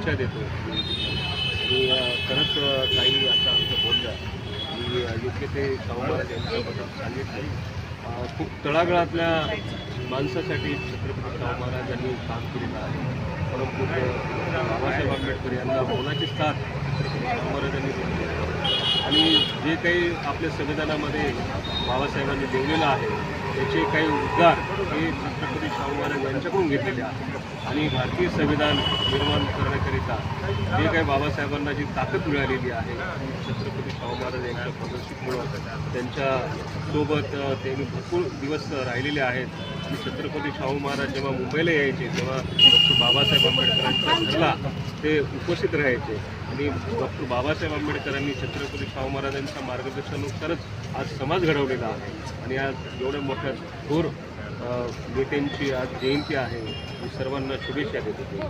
इच्छा देतो आणि खरंच काही आता आमचं बोललं की योग्य ते शाहू महाराज यांच्याबद्दल सांगितलं खूप तळागाळातल्या माणसासाठी छत्रपती शाहू महाराजांनी काम केलेलं आहे. परंतु बाबासाहेब आंबेडकर यांना मोलाची साथ छत्रपती शाहू महाराजांनी दिली आणि जे काही आपल्या संविधानामध्ये बाबासाहेबांनी लिहिलेलं आहे त्याचे काही उद्गार हे छत्रपती शाहू महाराज यांच्याकडून घेतलेले आहेत आणि भारतीय संविधान निर्माण करण्याकरिता जे काही बाबासाहेबांना जी ताकद मिळालेली आहे छत्रपती शाहू महाराज यांच्या प्रदर्शितमुळं त्यांच्यासोबत त्यांनी भरपूर दिवस राहिलेले आहेत. आणि छत्रपती शाहू महाराज जेव्हा मुंबईला यायचे तेव्हा डॉक्टर बाबासाहेब आंबेडकरांच्या घरला ते उपस्थित राहायचे आणि डॉक्टर बाबासाहेब आंबेडकरांनी छत्रपती शाहू महाराजांच्या मार्गदर्शनानुसारच आज समाज घडवलेला आहे आणि आज एवढ्या मोठ्या थोर नेत्यांची आज जयंती आहे. मी सर्वांना शुभेच्छा देतो.